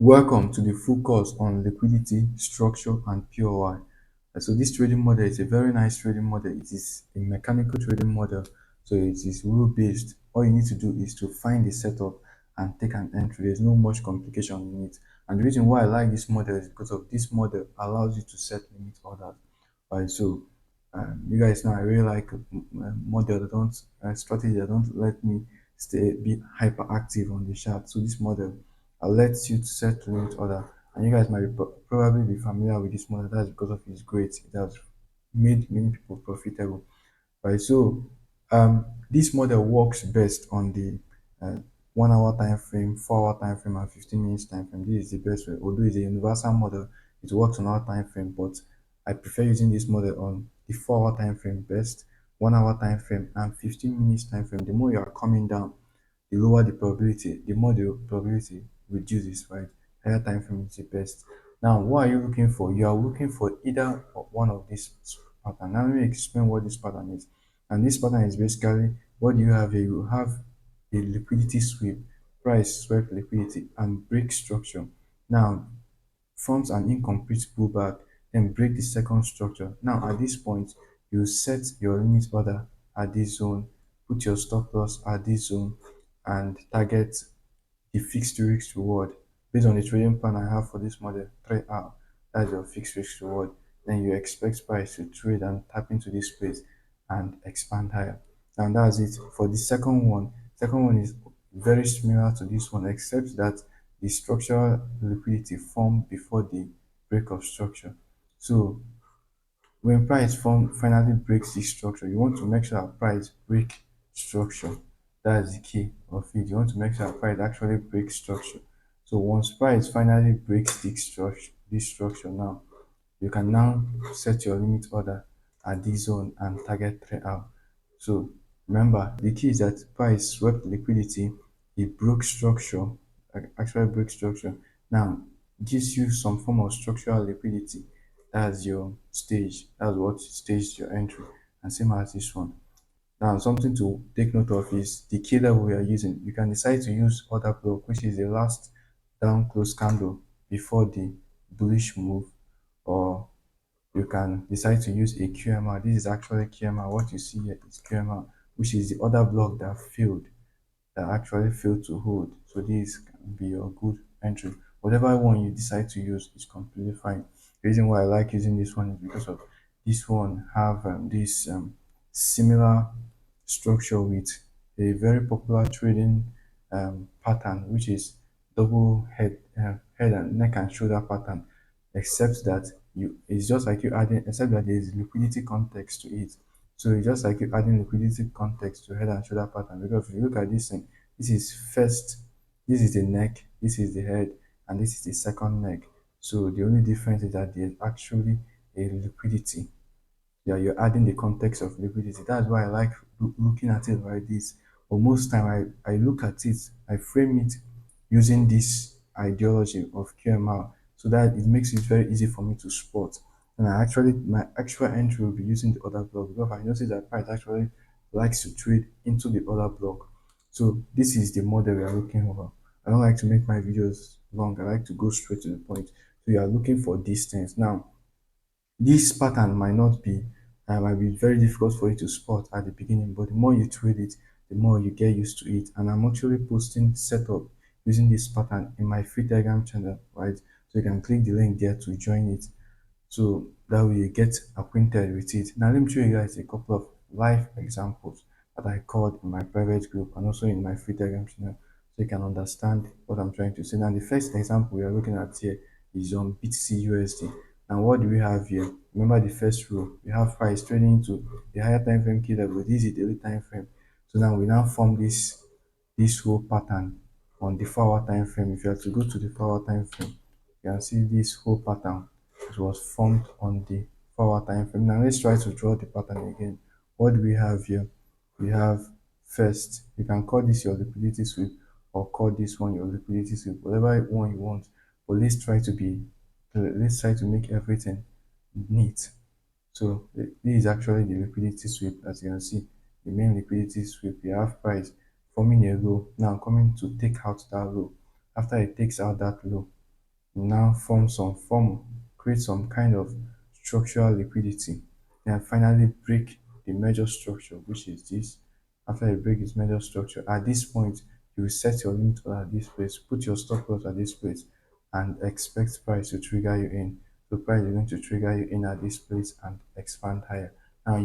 Welcome to the full course on liquidity, structure, and POI. So this trading model is a very nice trading model. It is a mechanical trading model, so it is rule based. All you need to do is to find the setup and take an entry. There's no much complication in it. And the reason why I like this model is because of this model allows you to set limit orders. Right, so you guys know I really like model that don't strategy that don't let me stay be hyperactive on the chart. So this model lets you to set limit order, and you guys might probably be familiar with this model. That's because of its great. It has made many people profitable. Right, so this model works best on the uh, 1 hour time frame, 4 hour time frame, and 15 minutes time frame. This is the best way. Although it's a universal model, it works on our time frame, but I prefer using this model on the 4 hour time frame best, 1 hour time frame, and 15 minutes time frame. The more you are coming down, the lower the probability, the more the probability reduces, right? Higher time frame is the best. Now, what are you looking for? You are looking for either one of these pattern. Now, let me explain what this pattern is. And this pattern is basically what you have here. You have a liquidity sweep, price sweep liquidity, and break structure. Now, forms an incomplete pullback, then break the second structure. Now, at this point, you set your limit order at this zone, put your stop loss at this zone, and target the fixed risk reward based on the trading plan I have for this model 3R. That's your fixed risk reward. Then you expect price to trade and tap into this space and expand higher. And that's it for the second one. Second one is very similar to this one, except that the structural liquidity formed before the break of structure. So when price finally breaks this structure, you want to make sure that price break structure. That's the key of it. You want to make sure that price actually breaks structure. So once price finally breaks this structure now, you can now set your limit order at this zone and target 3 hour. So remember, the key is that price swept liquidity, it broke structure, actually break structure. Now gives you some form of structural liquidity. That's your stage. That's what stage your entry. And same as this one. Now, something to take note of is the key level we are using. You can decide to use order block, which is the last down close candle before the bullish move, or you can decide to use a QMR. This is actually QMR. What you see here is QMR, which is the order block that actually failed to hold. So this can be your good entry. Whatever one you decide to use is completely fine. The reason why I like using this one is because of this one have this similar structure with a very popular trading pattern, which is double head and neck and shoulder pattern, except that you it's just like you adding, except that there is liquidity context to it. So it's just like you adding liquidity context to head and shoulder pattern, because if you look at this thing, this is first, this is the neck, this is the head, and this is the second neck. So the only difference is that there's actually a liquidity. Yeah, you're adding the context of liquidity. That's why I like looking at it like this. But most time I look at it, I frame it using this ideology of QMR, so that it makes it very easy for me to spot. And I actually, my actual entry will be using the other block, because I noticed that price actually likes to trade into the other block. So this is the model we are looking over. I don't like to make my videos long. I like to go straight to the point. So you are looking for distance. Now, this pattern might be very difficult for you to spot at the beginning, but the more you trade it, the more you get used to it. And I'm actually posting setup using this pattern in my free Telegram channel, right? So you can click the link there to join it. So that way you get acquainted with it. Now let me show you guys a couple of live examples that I called in my private group and also in my free Telegram channel, so you can understand what I'm trying to say. Now the first example we are looking at here is on BTC USD. And what do we have here? Remember the first row, we have price trading into the higher time frame key level. This is the daily time frame. So now we now form this whole pattern on the 4 hour time frame. If you have to go to the 4 hour time frame, you can see this whole pattern. It was formed on the 4 hour time frame. Now let's try to draw the pattern again. What do we have here? We have first, you can call this your liquidity sweep or call this one your liquidity sweep, whatever one you want. But let's try to make everything neat. So this is actually the liquidity sweep. As you can see, the main liquidity sweep, we have price forming a low, now coming to take out that low. After it takes out that low, now create some kind of structural liquidity, then finally break the major structure, which is this. After you break its major structure, at this point, you will set your limit order at this place, put your stop loss at this place, and expect price to trigger you in. So price is going to trigger you in at this place and expand higher. Now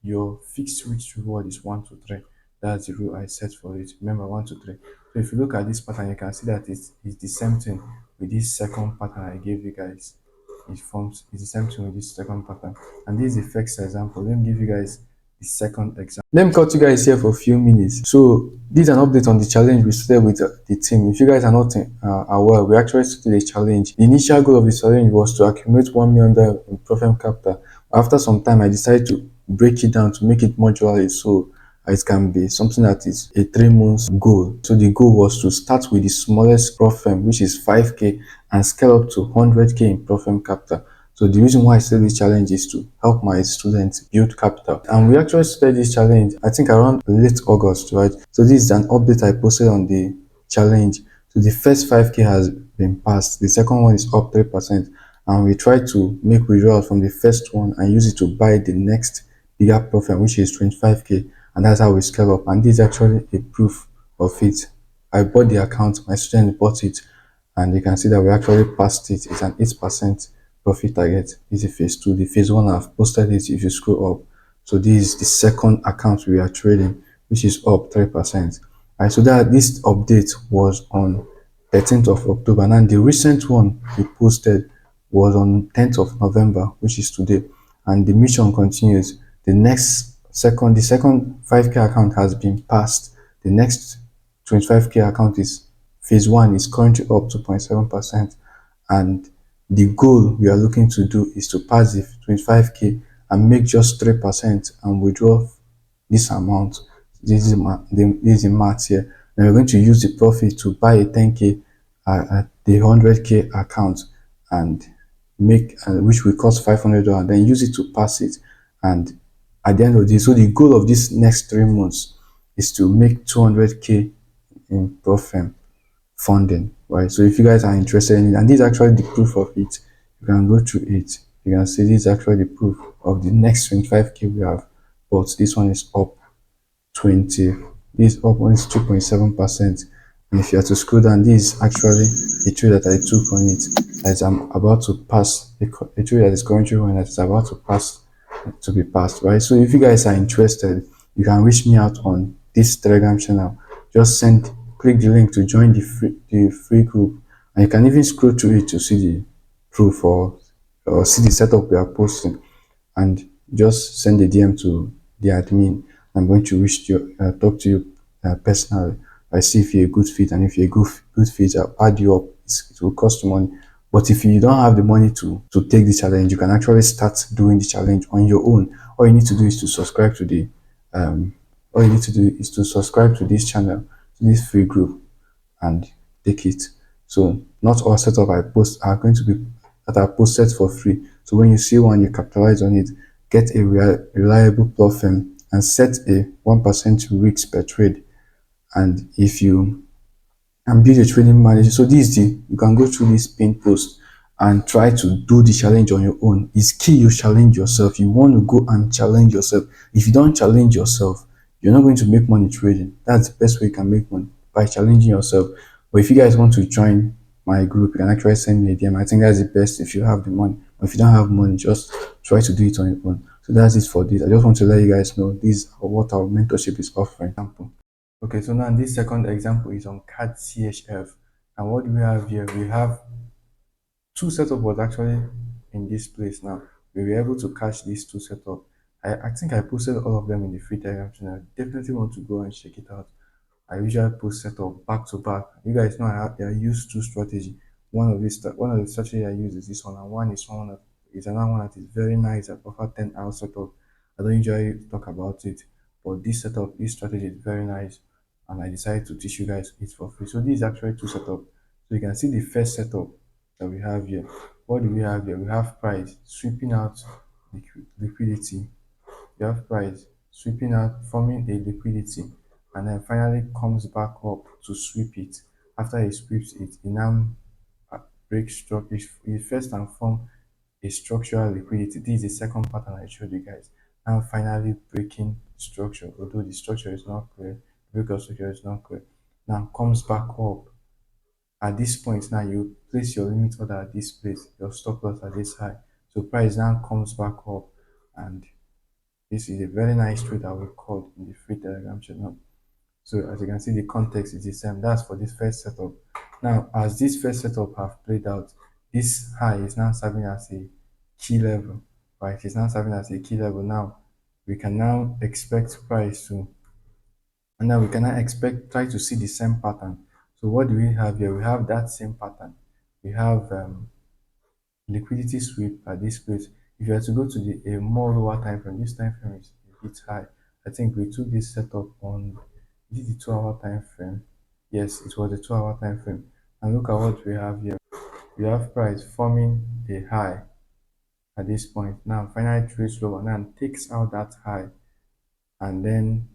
your fixed risk reward is 1 to 3. That's the rule I set for it. Remember, 1 to 3. So if you look at this pattern, you can see that it's the same thing with this second pattern I gave you guys. It's the same thing with this second pattern. And this is the first example. Let me give you guys the second example. Let me cut you guys here for a few minutes. So this is an update on the challenge we started with the team. If you guys are not aware, we actually started a challenge. The initial goal of the challenge was to accumulate $1 million in profit capital. After some time, I decided to break it down to make it modularly, so it can be something that is a 3 months goal. So the goal was to start with the smallest profit, which is 5K, and scale up to 100K in profit capital. So the reason why I started this challenge is to help my students build capital. And we actually started this challenge, I think around late August, right? So this is an update I posted on the challenge. So the first 5K has been passed. The second one is up 3%. And we try to make withdrawal from the first one and use it to buy the next bigger profit, which is 25K. And that's how we scale up. And this is actually a proof of it. I bought the account, my student bought it, and you can see that we actually passed it. It's an 8% profit target. This is phase 2. The phase 1, I've posted it if you scroll up. So this is the second account we are trading, which is up 3%. Alright, so that this update was on 13th of October. And the recent one we posted was on 10th of November, which is today. And the mission continues. The second 5K account has been passed. The next 25K account is phase 1 is currently up 2.7%. And the goal we are looking to do is to pass the 25K and make just 3% and withdraw this amount. This is the math here. Then we're going to use the profit to buy a 10K at the 100K account and make which will cost $500, then use it to pass it. And at the end of this, so the goal of this next 3 months is to make 200K in profit funding, right? So if you guys are interested in it, and this is actually the proof of it, you can go through it. You can see this is actually the proof of the next 25K we have, but this one is up 20. This up only 2.7%. And if you are to scroll down, this is actually a trade that I took on it as I'm about to pass a trade that is currently running that is about to pass to be passed, right? So if you guys are interested, you can reach me out on this Telegram channel. Just click the link to join the free group, and you can even scroll through it to see the proof or see the setup we are posting, and just send a DM to the admin. I'm going to talk to you personally. I see if you're a good fit, and if you're a good fit, I'll add you up. It will cost you money. But if you don't have the money to take the challenge, you can actually start doing the challenge on your own. All you need to do is to subscribe to the all you need to do is to subscribe to this channel, to this free group, and take it. So not all setup I post are going to be that are posted for free. So when you see one, you capitalize on it, get a reliable platform, and set a 1% risk per trade. And if you and build a trading manager. So this is the you can go through this pin post and try to do the challenge on your own. It's key you challenge yourself. You want to go and challenge yourself. If you don't challenge yourself, you're not going to make money trading. That's the best way you can make money, by challenging yourself. But if you guys want to join my group, you can actually send me a DM. I think that's the best if you have the money. But if you don't have money, just try to do it on your own. So that's it for this. I just want to let you guys know this is what our mentorship is offering. Example. Okay, so now this second example is on CAD CHF. And what do we have here? We have two setup was actually in this place now. We were able to catch these two setup. I think I posted all of them in the free Telegram channel. Definitely want to go and check it out. I usually post setup back to back. You guys know I use two strategy. One of the strategy I use is this one, and one is one that is another one that is very nice that offer 10 hour setup. I don't usually talk about it, but this strategy is very nice, and I decided to teach you guys it for free. So this is actually two setup. So you can see the first setup that we have here. What do we have here? We have price sweeping out liquidity. You have price sweeping out, forming a liquidity, and then finally comes back up to sweep it. After he sweeps it, he now break structure, you first and form a structural liquidity. This is the second pattern I showed you guys. And finally breaking structure, although the structure is not clear, break of structure is not clear. Now comes back up. At this point now you place your limit order at this place, your stop loss at this high. So price now comes back up, and this is a very nice trade that we called in the free telegram channel. So as you can see, the context is the same. That's for this first setup. Now, as this first setup have played out, this high is now serving as a key level, right? It's now serving as a key level. Now, we can now expect price to, and now we can now expect, try to see the same pattern. So what do we have here? We have that same pattern. We have liquidity sweep at this place. If you are to go to the a more lower time frame, this time frame is a bit high. I think we took this setup on, is it the 2 hour time frame? Yes, it was the 2 hour time frame. And look at what we have here. We have price forming a high at this point. Now finally trades lower now takes out that high and then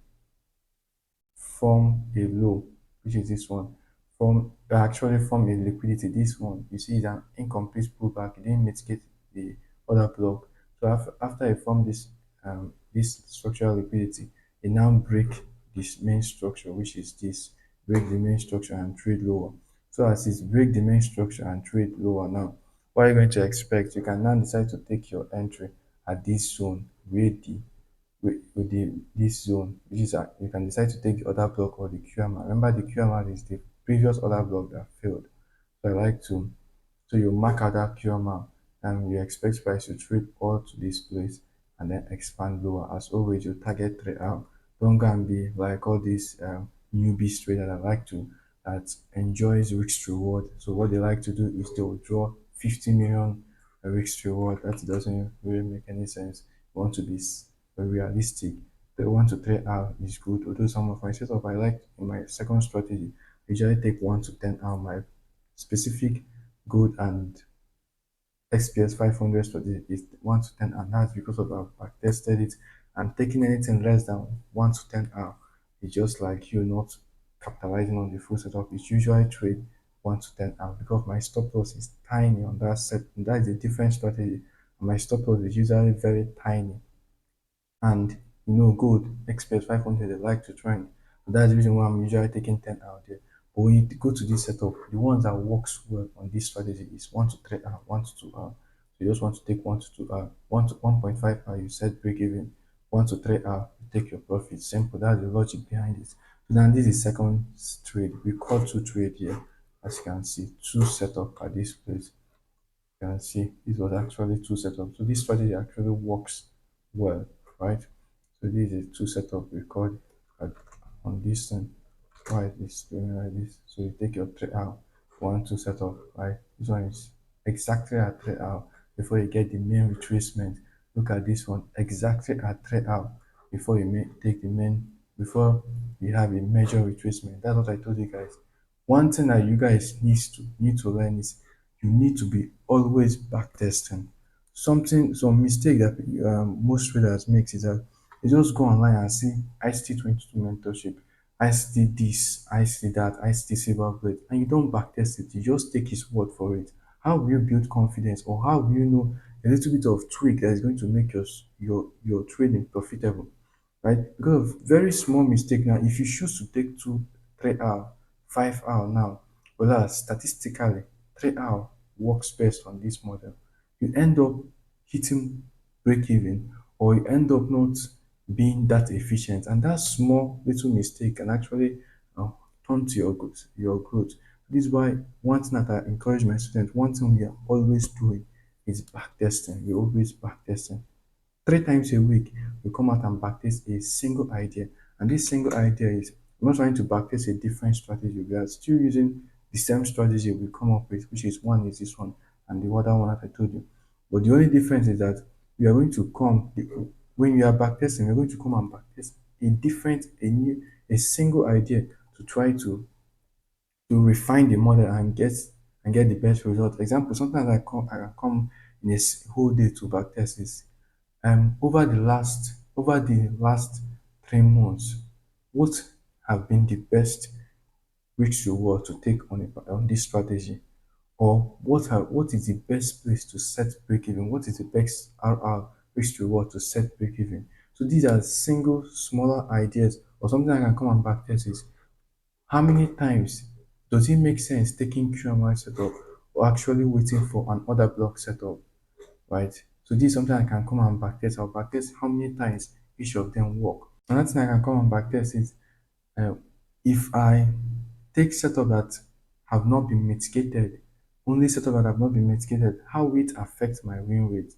form a low, which is this one. Form actually form a liquidity. This one you see is an incomplete pullback. It didn't mitigate the other block. So after I form this structural liquidity, it now break this main structure, which is this, break the main structure and trade lower. So as it's break the main structure and trade lower now, what are you going to expect? You can now decide to take your entry at this zone where with this zone, which is you can decide to take the other block or the QMR. Remember, the QMR is the previous other block that failed. So I like to, so you mark out that QMR and you expect price to trade all to this place and then expand lower. As always, you target trade out. Don't go and be like all these newbies trader that like to, that enjoys risk reward. So what they like to do is they will draw 50 million risk reward. That doesn't really make any sense. You want to be realistic. The one to trade out is good. Although some of my setup I like in my second strategy, I usually take 1 to 10 out my specific good and XPS 500 strategy is 1 to 10, and that's because of I've tested it. And taking anything less than 1 to 10 out is just like you not capitalizing on the full setup. It's usually trade 1 to 10 out because my stop loss is tiny on that set. That is a different strategy. And my stop loss is usually very tiny. And gold XPS 500 they like to trend. And that's the reason why I'm usually taking 10 out there. But when you go to this setup, the ones that works well on this strategy is 1 to 3 out, 1 to 2 out. So you just want to take 1 to 2 out, 1 to 1.5 out, you set break even, 1 to 3 out, you take your profit. Simple. That's the logic behind it. So now this is second trade. We call two trade here. As you can see, two setup at this place. You can see this was actually two setups. So this strategy actually works well, right? So this is two setup record on this thing. Why is this doing like this? So you take your trade out, 1 2 setup, right? This one is exactly at trade out before you get the main retracement. Look at this one, exactly at trade out before you take the main, before you have a major retracement. That's what I told you guys. One thing that you guys need to learn is you need to be always back testing. Some mistake that most traders makes is that they just go online and see ICT22 mentorship, ICT this, ICT that, ICT silver plate, and you don't back test it. You just take his word for it. How will you build confidence, or how will you know a little bit of tweak that is going to make your trading profitable? Right? Because of very small mistake now, if you choose to take 2 3 hour 5 hour now, well, statistically 3 hour works best on this model, you end up hitting break even, or you end up not being that efficient, and that small little mistake can actually uh, turn to your growth. This is why one thing that I encourage my students, one thing we are always doing is back testing. We always back testing 3 times a week. We come out and backtest a single idea, and this single idea is, we're not trying to backtest a different strategy. We are still using the same strategy we come up with, which is one is this one and the other one that I told you. But the only difference is that we are going to come, when we are backtesting, we're going to come and backtest a single idea to try to refine the model and get the best result. Example, sometimes I can come in whole day to backtest is over the last 3 months, what have been the best risk reward to take on this strategy? or what is the best place to set break even? What is the best RR risk reward to set break even? So these are single smaller ideas or something I can come and back test is how many times does it make sense taking QMI setup or actually waiting for an order block setup, right? So this is something I can come and backtest. I'll backtest how many times each of them work. Another thing I can come and backtest is uh, if I take setup that have not been mitigated, only setup that have not been mitigated, how will it affect my win rate?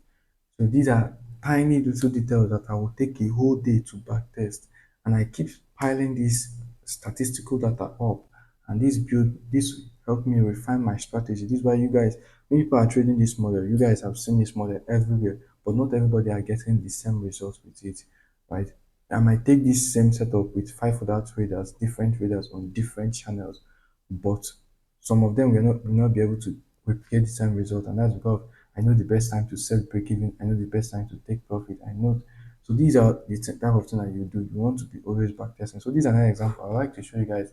So these are tiny little details that I will take a whole day to backtest, and I keep piling this statistical data up, and this help me refine my strategy. This is why you guys, when people are trading this model, you guys have seen this model everywhere, but not everybody are getting the same results with it, right? I might take this same setup with five other traders, different traders on different channels, but some of them will not be able to replicate the same result, and that's because I know the best time to sell break even. I know the best time to take profit. I know. So these are the type of thing that you do. You want to be always back testing. So these are another example. I'd like to show you guys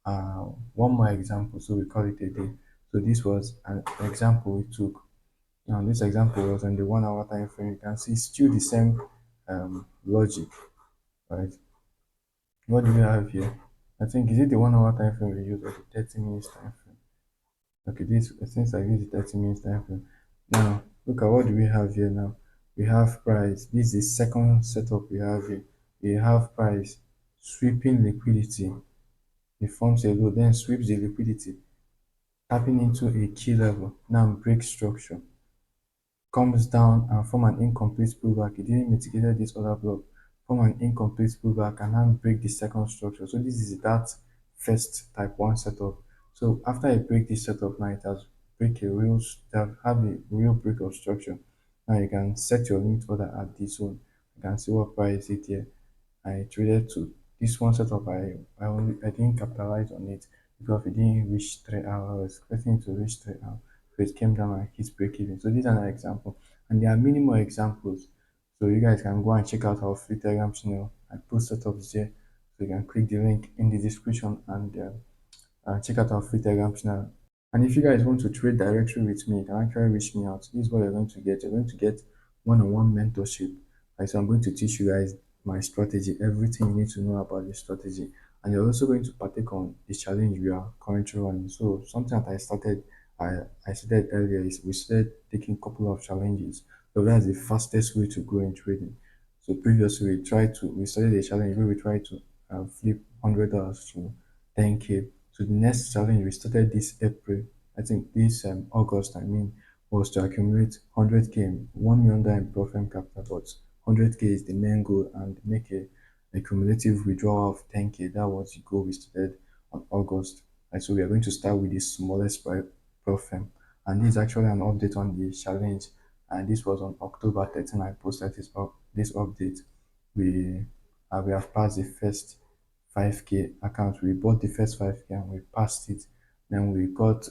one more example. So we call it a day. So this was an example we took. Now this example was on the 1 hour time frame. You can see still the same logic, right? What do we have here? I think is it the 1 hour time frame we use or the 30 minutes time frame? Okay, this since I use the 30 minutes time frame. Now look at what do we have here now. We have price. This is the second setup we have here. We have price sweeping liquidity. It forms a low, then sweeps the liquidity, tapping into a key level. Now break structure. Comes down and form an incomplete pullback. It didn't mitigate this other block, form an incomplete pullback and then break the second structure. So this is that first type 1 setup. So after I break this setup now, it has have a real break of structure. Now you can set your limit order at this one. You can see what price it here. I traded to this one setup. I didn't capitalize on it because it didn't reach 3 hours. I was expecting it to reach 3 hours. So it came down and hit break even. So these are an example. And there are many more examples. So you guys can go and check out our free Telegram channel. I post setups there. So you can click the link in the description and check out our free Telegram channel. And if you guys want to trade directly with me, you can actually reach me out. This is what you're going to get. You're going to get one-on-one mentorship. Like, so I'm going to teach you guys my strategy, everything you need to know about the strategy. And you're also going to partake on the challenge we are currently running. So something that I started earlier is we started taking a couple of challenges. So that's the fastest way to grow in trading. So previously we started a challenge where we tried to flip $100 to 10K. So the next challenge we started this April, I think this August, was to accumulate 100K, 1 million in profit capital, but 100K is the main goal and make a cumulative withdrawal of 10K. That was the goal we started on August. And so we are going to start with the smallest profit. And this is actually an update on the challenge. And this was on October 13. I posted this update. We we have passed the first 5K account. We bought the first 5K and we passed it. Then we bought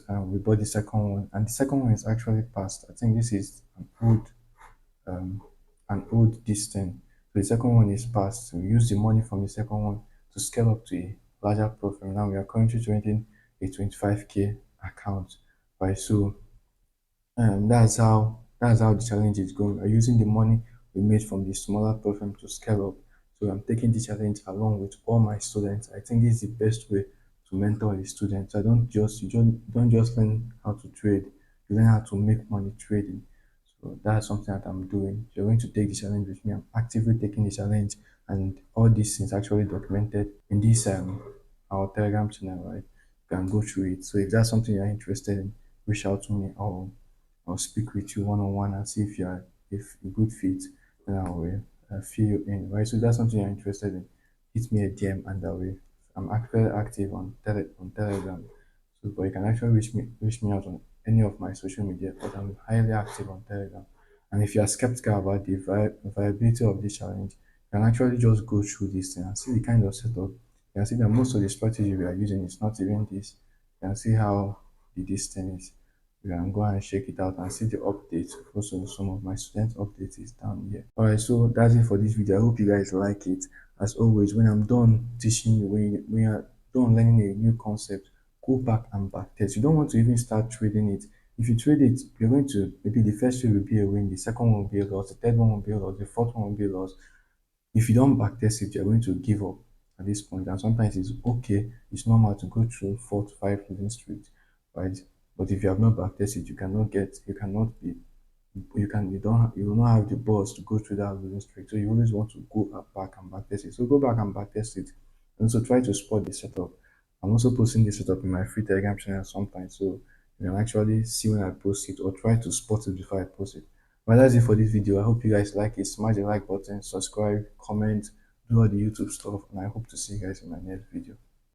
the second one, and the second one is actually passed. I think this is um, an old distance. So the second one is passed. So we use the money from the second one to scale up to a larger profit. Now we are currently trading a 25K account, right? So that's how the challenge is going. We're using the money we made from the smaller platform to scale up. So I'm taking the challenge along with all my students. I think this is the best way to mentor the students. I don't just you don't just learn how to trade, you learn how to make money trading. So that's something that I'm doing. If you're going to take the challenge with me, I'm actively taking the challenge, and all these things actually documented in this our Telegram channel, right? You can go through it. So if that's something you're interested in, reach out to me. I'll speak with you one on one and see if you're if a good fit, then I will fill you in, right? So if that's something you're interested in, hit me a DM and that way. I'm actually active on Telegram, so but you can actually reach me out on any of my social media. But I'm highly active on Telegram. And if you are skeptical about the viability of this challenge, you can actually just go through this thing and see the kind of setup. You can see that most of the strategy we are using is not even this. You can see how the distance is. You can go and check it out and see the updates. Also, some of my students' updates is down here. Alright, so that's it for this video. I hope you guys like it. As always, when I'm done teaching you, when you're done learning a new concept, go back and back test. You don't want to even start trading it. If you trade it, you're going to, maybe the first trade will be a win, the second one will be a loss, the third one will be a loss, the fourth one will be a loss. If you don't backtest it, you're going to give up at this point. And sometimes it's okay, it's normal to go through 4 to 5 losing streaks, right? But if you have not backtested, you cannot be, you don't, you will not have the balls to go through that losing streak. So you always want to go back and backtest it. So go back and backtest it, and also try to spot the setup. I'm also posting this setup in my free Telegram channel sometimes, so you can actually see when I post it or try to spot it before I post it. Well, that's it for this video. I hope you guys like it. Smash the like button, subscribe, comment, do all the YouTube stuff, and I hope to see you guys in my next video.